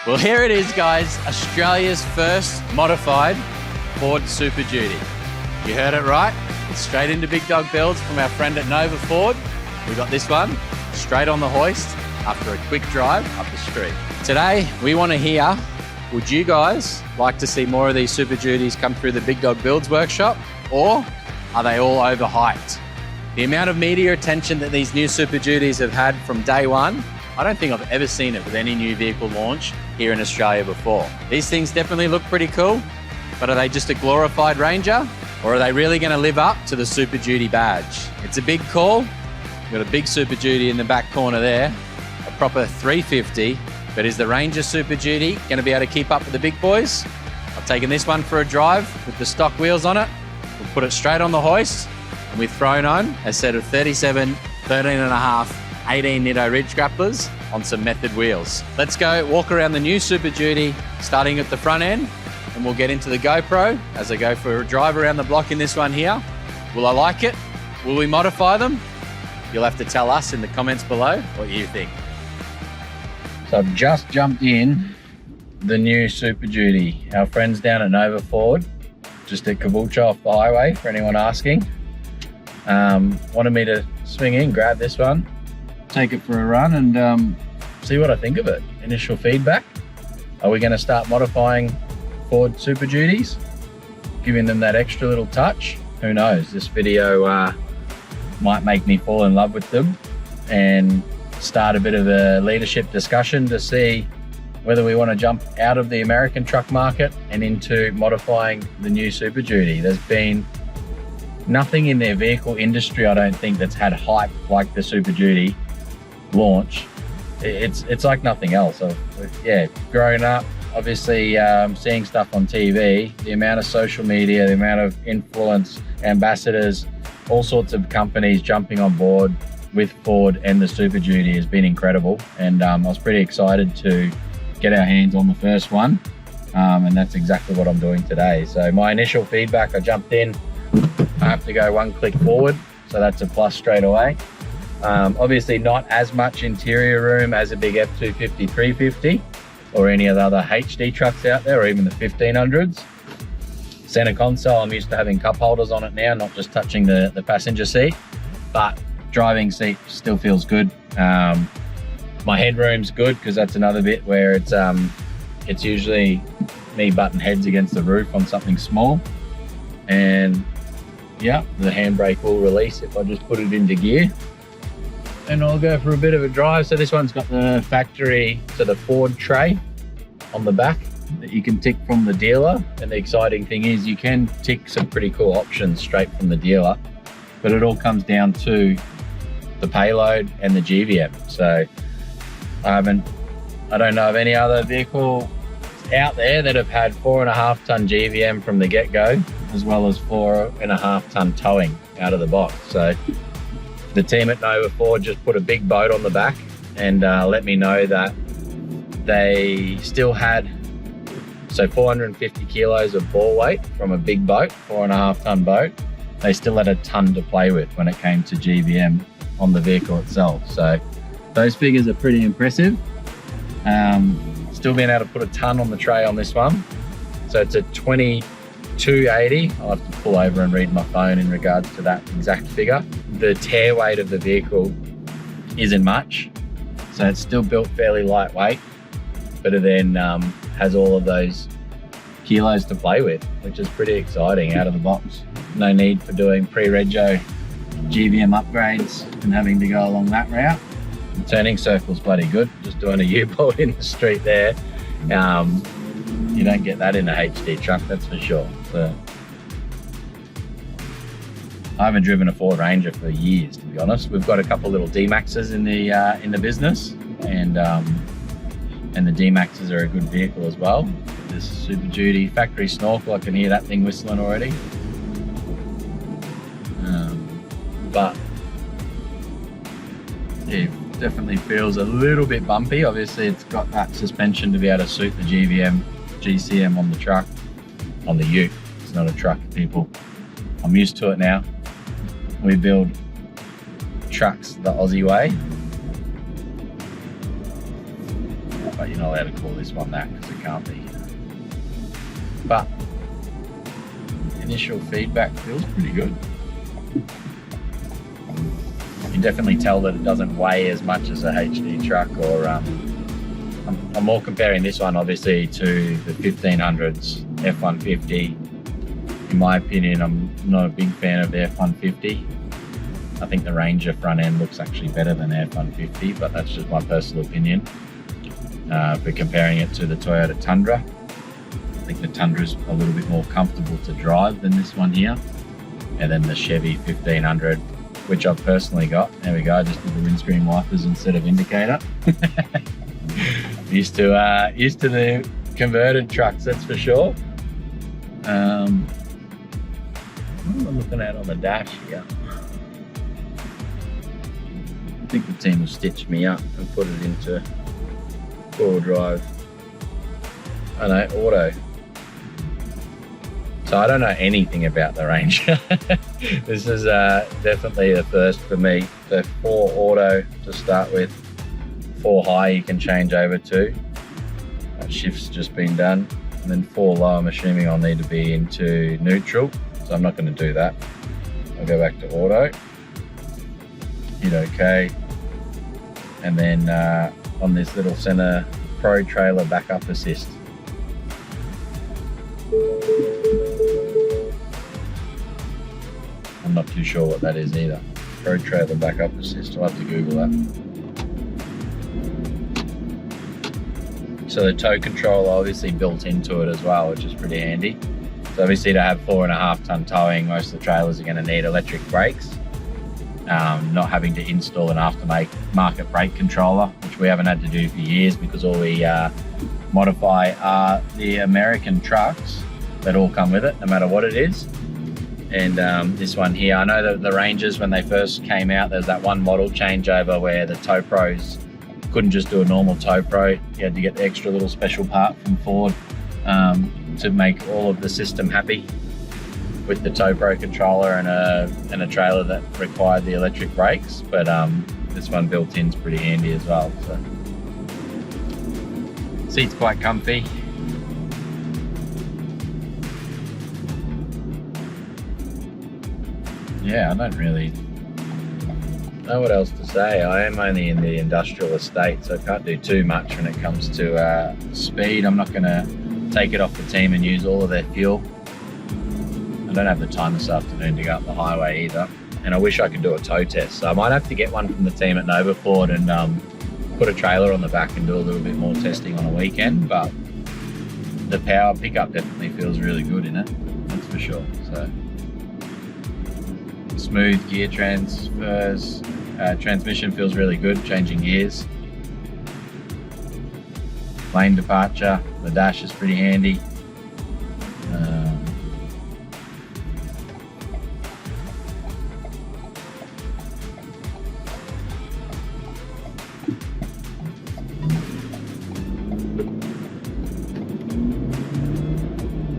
Well, here it is, guys. Australia's first modified Ford Super Duty. You heard it right. It's straight into big dog builds from our friend at Nova Ford. We got this one straight on the hoist after a quick drive up the street. Today, we want to hear, would you guys like to see more of these Super Duties come through the Big Dog Builds workshop, or are they all overhyped? The amount of media attention that these new Super Duties have had from day one, I don't think I've ever seen it with any new vehicle launch here in Australia before. These things definitely look pretty cool, but are they just a glorified Ranger, or are they really going to live up to the Super Duty badge? It's a big call. We've got a big Super Duty in the back corner there, a proper 350, but is the Ranger Super Duty going to be able to keep up with the big boys? I've taken this one for a drive with the stock wheels on it. We'll put it straight on the hoist, and we've thrown on a set of 37, 13.5, 18 Nitto Ridge grapplers on some method wheels. Let's go walk around the new Super Duty, starting at the front end, and we'll get into the GoPro as I go for a drive around the block in this one here. Will I like it? Will we modify them? You'll have to tell us in the comments below what you think. So I've just jumped in the new Super Duty. Our friends down at Nova Ford, just at Caboolture off the highway, for anyone asking. Wanted me to swing in, grab this one, take it for a run, and see what I think of it. Initial feedback. Are we going to start modifying Ford Super Duties, giving them that extra little touch? Who knows? This video might make me fall in love with them and start a bit of a leadership discussion to see whether we want to jump out of the American truck market and into modifying the new Super Duty. There's been nothing in their vehicle industry, I don't think, that's had hype like the Super Duty launch. It's like nothing else. Yeah, growing up, obviously seeing stuff on TV, the amount of social media, the amount of influence, ambassadors, all sorts of companies jumping on board with Ford and the Super Duty has been incredible. And I was pretty excited to get our hands on the first one. And that's exactly what I'm doing today. So my initial feedback, I jumped in, I have to go one click forward. So that's a plus straight away. Obviously not as much interior room as a big F250, 350 or any of the other HD trucks out there, or even the 1500s. Center console, I'm used to having cup holders on it now, not just touching the passenger seat, but driving seat still feels good. My headroom's good because that's another bit where it's usually me butting heads against the roof on something small. And yeah, the handbrake will release if I just put it into gear. And I'll go for a bit of a drive. So this one's got the factory, so the Ford tray on the back that you can tick from the dealer. And the exciting thing is you can tick some pretty cool options straight from the dealer, but it all comes down to the Payload and the GVM. So I don't know of any other vehicle out there that have had 4.5 ton GVM from the get-go, as well as 4.5 ton towing out of the box. So the team at Nova Ford just put a big boat on the back and let me know that they still had 450 kilos of ball weight from a big boat, 4.5 ton boat. They still had a ton to play with when it came to GVM on the vehicle itself. So those figures are pretty impressive. Still being able to put a ton on the tray on this one. So it's a 2280. I'll have to pull over and read my phone in regards to that exact figure. The tear weight of the vehicle isn't much, so it's still built fairly lightweight, but it then has all of those kilos to play with, which is pretty exciting out of the box. No need for doing pre-rego GVM upgrades and having to go along that route. The turning circle's bloody good, just doing a U-bolt in the street there. You don't get that in a HD truck, that's for sure. So I haven't driven a Ford Ranger for years, to be honest. We've got a couple little D-Maxes in the business, and the D-Maxes are a good vehicle as well. This Super Duty factory snorkel, I can hear that thing whistling already. But it definitely feels a little bit bumpy. Obviously it's got that suspension to be able to suit the GVM, GCM on the truck, on the ute. It's not a truck, people. I'm used to it now. We build trucks the Aussie way. But you're not allowed to call this one that because it can't be. But initial feedback feels pretty good. You can definitely tell that it doesn't weigh as much as a HD truck, or I'm more comparing this one obviously to the 1500s F-150. In my opinion, I'm not a big fan of the F-150. I think the Ranger front end looks actually better than the F-150, but that's just my personal opinion. For comparing it to the Toyota Tundra, I think the Tundra's a little bit more comfortable to drive than this one here. And then the Chevy 1500, which I've personally got. There we go, just with the windscreen wipers instead of indicator. used to the converted trucks, that's for sure. What am I looking at on the dash here? I think the team will stitch me up and put it into four-wheel drive. I know, auto. So I don't know anything about the Ranger. This is definitely the first for me. So 4 auto to start with, 4 high you can change over to. Shift's just been done. And then 4 low, I'm assuming I'll need to be into neutral. So I'm not going to do that. I'll go back to auto. Hit OK. And then on this little center, Pro Trailer Backup Assist. I'm not too sure what that is either. Pro Trailer Backup Assist, I'll have to Google that. So the tow control obviously built into it as well, which is pretty handy. So obviously to have 4.5 ton towing, most of the trailers are going to need electric brakes. Not having to install an aftermarket brake controller, which we haven't had to do for years because all we modify are the American trucks that all come with it, no matter what it is. And this one here, I know that the Rangers, when they first came out, there's that one model changeover where the tow pros couldn't just do a normal tow pro. You had to get the extra little special part from Ford to make all of the system happy with the tow pro controller and a trailer that required the electric brakes. But this one built in is pretty handy as well. So seat's quite comfy. Yeah, I don't really know what else to say. I am only in the industrial estate, so I can't do too much when it comes to speed. I'm not going to take it off the team and use all of their fuel. I don't have the time this afternoon to go up the highway either, and I wish I could do a tow test. So I might have to get one from the team at Nova Ford and put a trailer on the back and do a little bit more testing on a weekend. But the power pickup definitely feels really good in it, that's for sure. So smooth gear transfers, transmission feels really good, changing gears. Lane departure, the dash is pretty handy.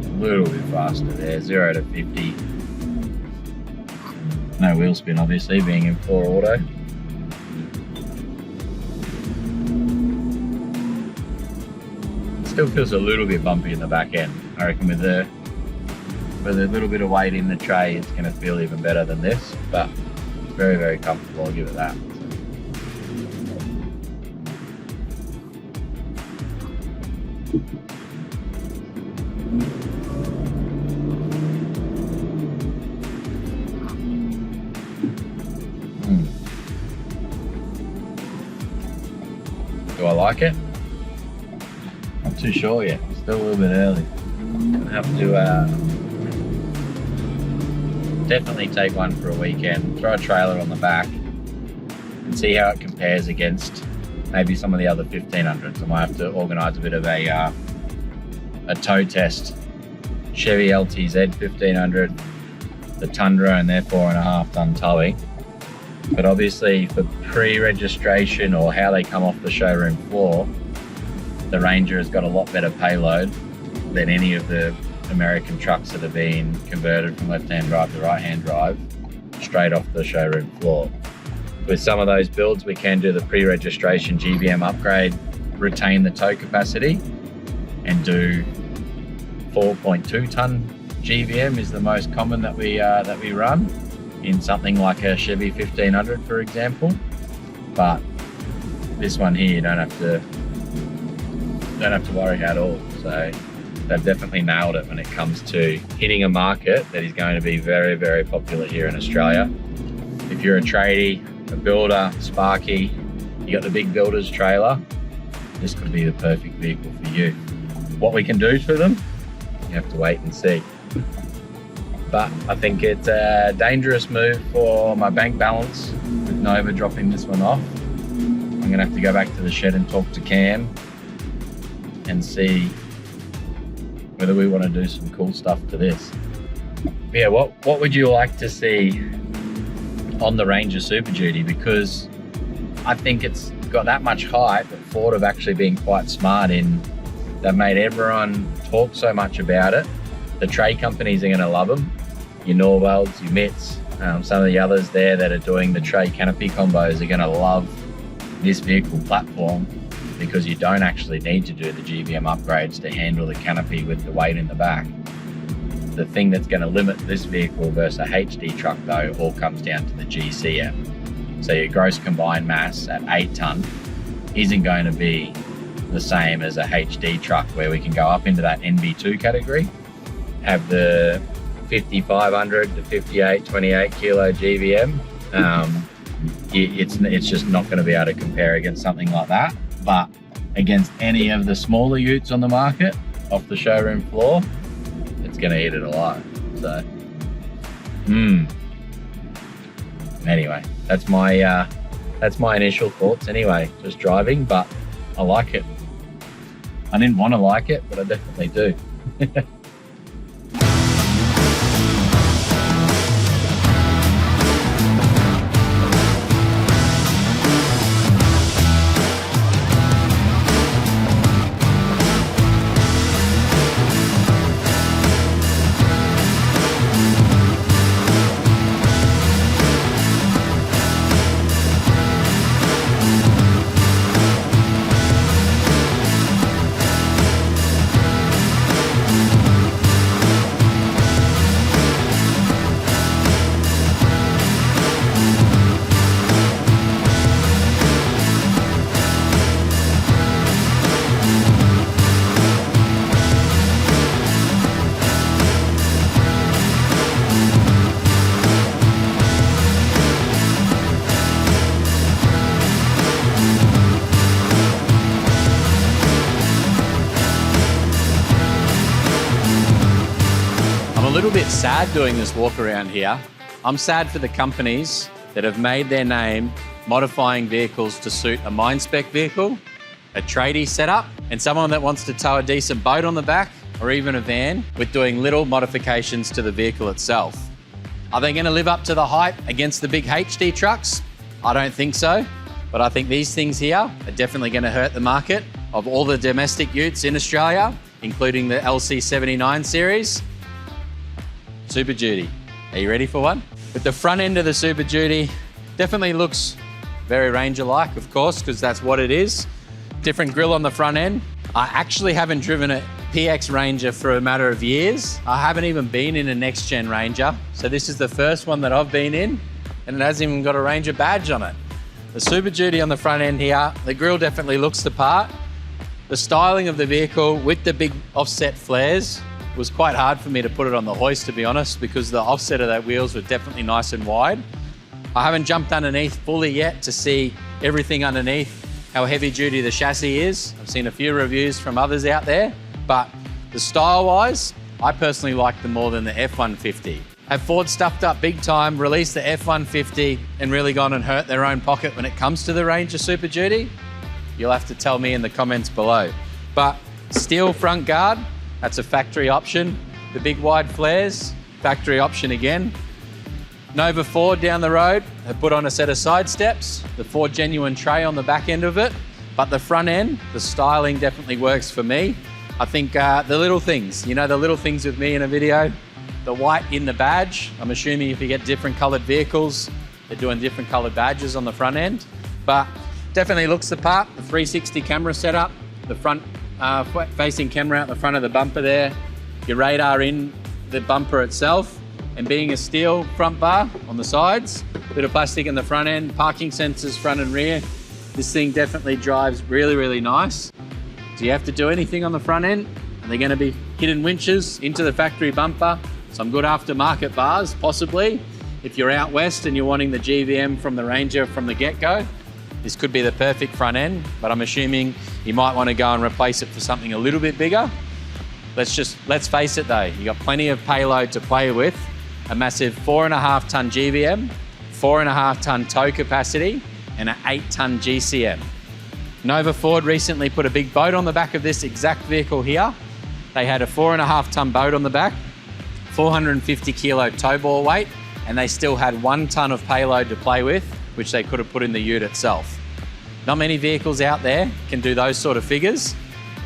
A little bit faster there, 0 to 50. No wheel spin obviously, being in 4 auto. Still feels a little bit bumpy in the back end. I reckon with a little bit of weight in the tray, it's going to feel even better than this, but it's very, very comfortable, I'll give it that. Do I like it? Not too sure yet. Still a little bit early. Gonna have to definitely take one for a weekend, throw a trailer on the back and see how it compares against maybe some of the other 1500s. I might have to organise a bit of a tow test. Chevy LTZ 1500, the Tundra and their 4.5 ton towing. But obviously for pre-registration or how they come off the showroom floor, the Ranger has got a lot better payload than any of the American trucks that have been converted from left-hand drive to right-hand drive straight off the showroom floor. With some of those builds, we can do the pre-registration GVM upgrade retain the tow capacity and do 4.2 ton GVM is the most common that we run in something like a Chevy 1500, for example. But this one here, you don't have to worry at all. So they've definitely nailed it when it comes to hitting a market that is going to be very, very popular here in Australia. If you're a tradie, a builder, sparky, you got the big builder's trailer, this could be the perfect vehicle for you. What we can do to them, you have to wait and see. But I think it's a dangerous move for my bank balance with Nova dropping this one off. I'm gonna have to go back to the shed and talk to Cam and see whether we want to do some cool stuff to this. Yeah, what would you like to see on the Ranger Super Duty? Because I think it's got that much hype that Ford have actually been quite smart in, they've made everyone talk so much about it. The trade companies are going to love them. Your Norvalds, your Mitts, some of the others there that are doing the tray-canopy combos are going to love this vehicle platform, because you don't actually need to do the GVM upgrades to handle the canopy with the weight in the back. The thing that's going to limit this vehicle versus a HD truck though all comes down to the GCM. So your gross combined mass at 8 ton isn't going to be the same as a HD truck, where we can go up into that NB2 category, have the 5500 to 58, 28 kilo GVM. It's just not going to be able to compare against something like that. But against any of the smaller utes on the market off the showroom floor, it's going to eat it alive. So, anyway, that's my initial thoughts. Anyway, just driving, but I like it. I didn't want to like it, but I definitely do. A little bit sad doing this walk around here. I'm sad for the companies that have made their name modifying vehicles to suit a mine spec vehicle, a tradie setup, and someone that wants to tow a decent boat on the back, or even a van, with doing little modifications to the vehicle itself. Are they going to live up to the hype against the big HD trucks? I don't think so, but I think these things here are definitely going to hurt the market of all the domestic utes in Australia, including the LC79 series. Super Duty. Are you ready for one? With the front end of the Super Duty, definitely looks very Ranger-like, of course, because that's what it is. Different grille on the front end. I actually haven't driven a PX Ranger for a matter of years. I haven't even been in a next-gen Ranger. So this is the first one that I've been in, and it hasn't even got a Ranger badge on it. The Super Duty on the front end here, the grille definitely looks the part. The styling of the vehicle with the big offset flares was quite hard for me to put it on the hoist, to be honest, because the offset of that wheels were definitely nice and wide. I haven't jumped underneath fully yet to see everything underneath, how heavy duty the chassis is. I've seen a few reviews from others out there, but the style-wise, I personally like them more than the F-150. Have Ford stuffed up big time, released the F-150 and really gone and hurt their own pocket when it comes to the Ranger Super Duty? You'll have to tell me in the comments below. But steel front guard, that's a factory option. The big wide flares, factory option again. Nova Ford down the road have put on a set of side steps, the Ford genuine tray on the back end of it, but the front end, the styling definitely works for me. I think the little things, you know, the little things with me in a video, the white in the badge. I'm assuming if you get different colored vehicles, they're doing different colored badges on the front end, but Definitely looks the part. The 360 camera setup, the front facing camera out the front of the bumper there, your radar in the bumper itself, and being a steel front bar on the sides, bit of plastic in the front end, parking sensors front and rear. This thing definitely drives really, really nice. Do you have to do anything on the front end? Are they going to be hidden winches into the factory bumper? Some good aftermarket bars, possibly. If you're out west and you're wanting the GVM from the Ranger from the get-go, this could be the perfect front end, but I'm assuming you might want to go and replace it for something a little bit bigger. Let's face it though, you got plenty of payload to play with. A massive 4.5 ton GVM, 4.5 ton tow capacity, and an 8 ton GCM. Nova Ford recently put a big boat on the back of this exact vehicle here. They had a 4.5 ton boat on the back, 450 kilo tow ball weight, and they still had 1 ton of payload to play with, which they could have put in the ute itself. Not many vehicles out there can do those sort of figures.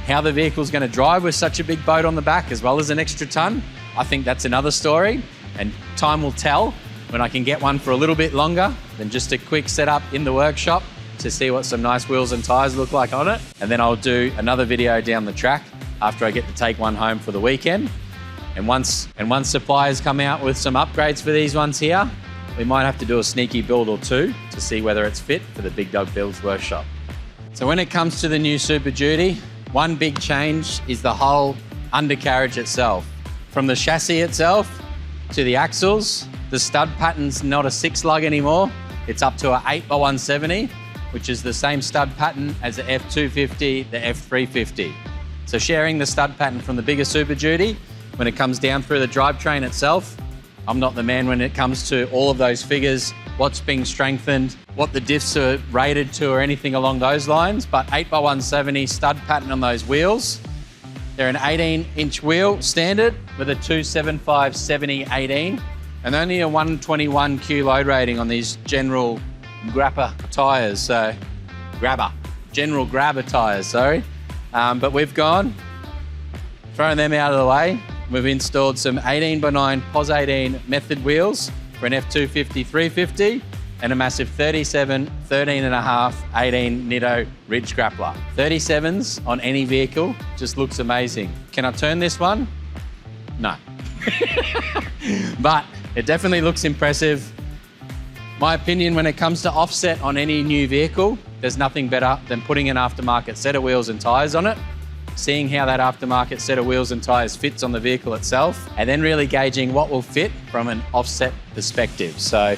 How the vehicle's going to drive with such a big boat on the back as well as an extra ton, I think that's another story, and time will tell when I can get one for a little bit longer than just a quick setup in the workshop to see what some nice wheels and tyres look like on it. And then I'll do another video down the track after I get to take one home for the weekend. And once suppliers come out with some upgrades for these ones here, we might have to do a sneaky build or two to see whether it's fit for the Big Dog Builds workshop. So when it comes to the new Super Duty, one big change is the whole undercarriage itself. From the chassis itself to the axles, the stud pattern's not a 6 lug anymore. It's up to an 8x170, which is the same stud pattern as the F250, the F350. So sharing the stud pattern from the bigger Super Duty, when it comes down through the drivetrain itself, I'm not the man when it comes to all of those figures, what's being strengthened, what the diffs are rated to or anything along those lines, but 8x170 stud pattern on those wheels. They're an 18-inch wheel standard with a 275/70/18 and only a 121 Q load rating on these general grabber tyres, so general grabber tyres, sorry. But we've thrown them out of the way. We've installed some 18x9 POS 18 method wheels for an F250 350 and a massive 37, 13.5, 18 Nitto ridge grappler. 37s on any vehicle just looks amazing. Can I turn this one? No. But it definitely looks impressive. My opinion, when it comes to offset on any new vehicle, there's nothing better than putting an aftermarket set of wheels and tyres on it, seeing how that aftermarket set of wheels and tyres fits on the vehicle itself, and then really gauging what will fit from an offset perspective. So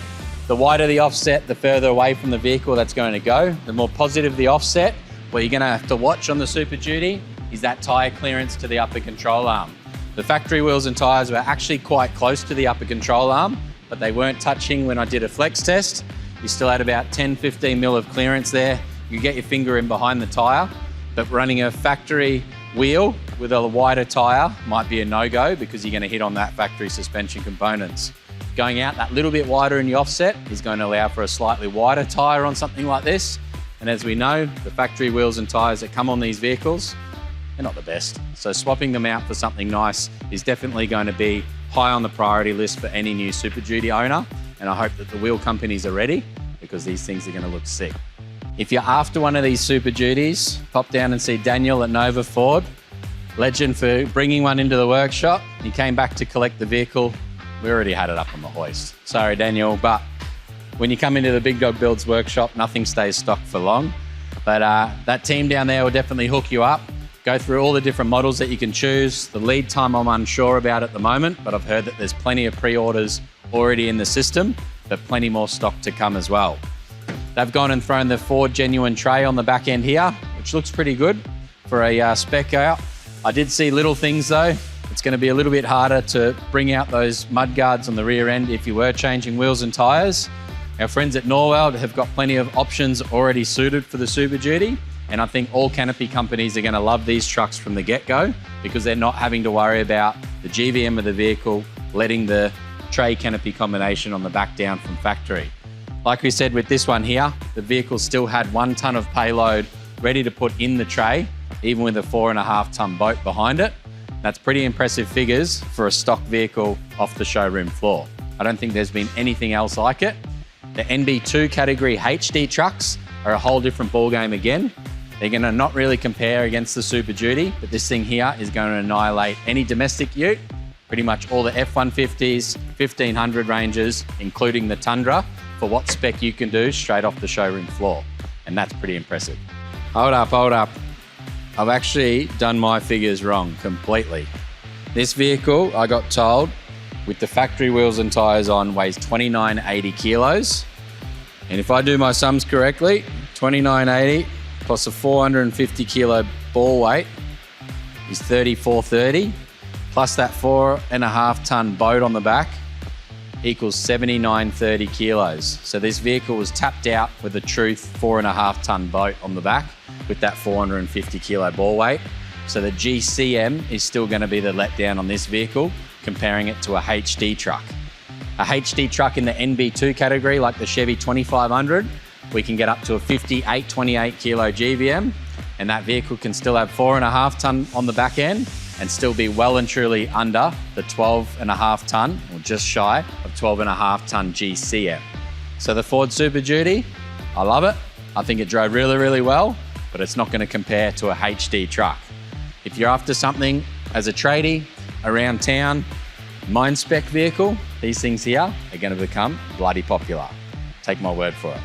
the wider the offset, the further away from the vehicle that's going to go. The more positive the offset, what you're going to have to watch on the Super Duty is that tyre clearance to the upper control arm. The factory wheels and tyres were actually quite close to the upper control arm, but they weren't touching when I did a flex test. You still had about 10-15 mil of clearance there. You get your finger in behind the tyre, but running a factory wheel with a wider tyre might be a no-go because you're going to hit on that factory suspension components. Going out that little bit wider in the offset is going to allow for a slightly wider tyre on something like this. And as we know, the factory wheels and tyres that come on these vehicles, they're not the best. So swapping them out for something nice is definitely going to be high on the priority list for any new Super Duty owner. And I hope that the wheel companies are ready because these things are going to look sick. If you're after one of these Super Duties, pop down and see Daniel at Nova Ford. Legend for bringing one into the workshop. He came back to collect the vehicle. We already had it up on the hoist. Sorry, Daniel, but when you come into the Big Dog Builds workshop, nothing stays stocked for long. But that team down there will definitely hook you up, go through all the different models that you can choose. The lead time I'm unsure about at the moment, but I've heard that there's plenty of pre-orders already in the system, but plenty more stock to come as well. They've gone and thrown the Ford genuine tray on the back end here, which looks pretty good for a spec out. I did see little things though. It's going to be a little bit harder to bring out those mud guards on the rear end if you were changing wheels and tyres. Our friends at Norwell have got plenty of options already suited for the Super Duty, and I think all canopy companies are going to love these trucks from the get-go because they're not having to worry about the GVM of the vehicle letting the tray canopy combination on the back down from factory. Like we said with this one here, the vehicle still had 1 ton of payload ready to put in the tray, even with a 4.5 ton boat behind it. That's pretty impressive figures for a stock vehicle off the showroom floor. I don't think there's been anything else like it. The NB2 category HD trucks are a whole different ball game again. They're going to not really compare against the Super Duty, but this thing here is going to annihilate any domestic ute, pretty much all the F-150s, 1500 ranges, including the Tundra, for what spec you can do straight off the showroom floor. And that's pretty impressive. Hold up, hold up. I've actually done my figures wrong completely. This vehicle, I got told, with the factory wheels and tyres on, weighs 2980 kilos. And if I do my sums correctly, 2980 plus a 450 kilo ball weight is 3430, plus that 4.5 ton boat on the back equals 7930 kilos. So this vehicle was tapped out with a truth 4.5 ton boat on the back with that 450 kilo ball weight. So the GCM is still going to be the letdown on this vehicle, comparing it to a HD truck. A HD truck in the NB2 category, like the Chevy 2500, we can get up to a 58-28 kilo GVM, and that vehicle can still have 4.5 ton on the back end and still be well and truly under the 12.5 ton, or just shy of 12.5 ton GCM. So the Ford Super Duty, I love it. I think it drove really, really well, but it's not going to compare to a HD truck. If you're after something as a tradie around town, mine spec vehicle, these things here are going to become bloody popular. Take my word for it.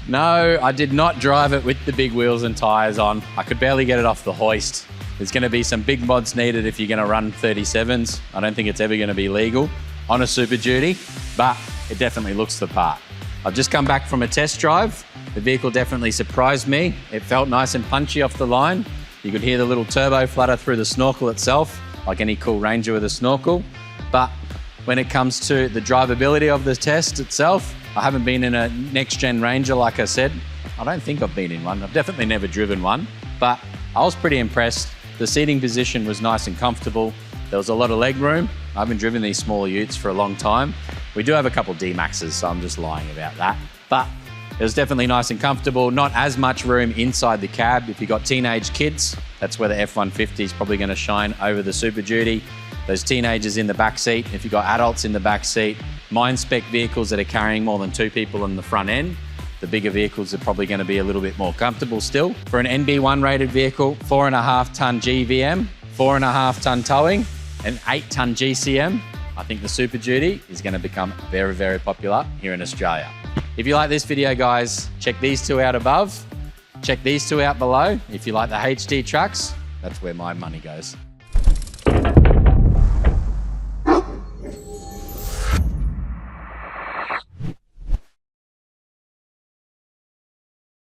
No, I did not drive it with the big wheels and tyres on. I could barely get it off the hoist. There's going to be some big mods needed if you're going to run 37s. I don't think it's ever going to be legal on a Super Duty, but it definitely looks the part. I've just come back from a test drive. The vehicle definitely surprised me. It felt nice and punchy off the line. You could hear the little turbo flutter through the snorkel itself, like any cool Ranger with a snorkel. But when it comes to the drivability of the test itself, I haven't been in a next-gen Ranger, like I said. I don't think I've been in one. I've definitely never driven one, but I was pretty impressed. The seating position was nice and comfortable. There was a lot of leg room. I haven't driven these smaller utes for a long time. We do have a couple D-Maxes, so I'm just lying about that. But it was definitely nice and comfortable. Not as much room inside the cab. If you've got teenage kids, that's where the F-150 is probably going to shine over the Super Duty. Those teenagers in the back seat, if you've got adults in the back seat, mine spec vehicles that are carrying more than 2 people in the front end, the bigger vehicles are probably going to be a little bit more comfortable still. For an NB1 rated vehicle, 4.5 ton GVM, 4.5 ton towing, and 8 ton GCM, I think the Super Duty is going to become very, very popular here in Australia. If you like this video, guys, check these 2 out above. Check these 2 out below. If you like the HD trucks, that's where my money goes.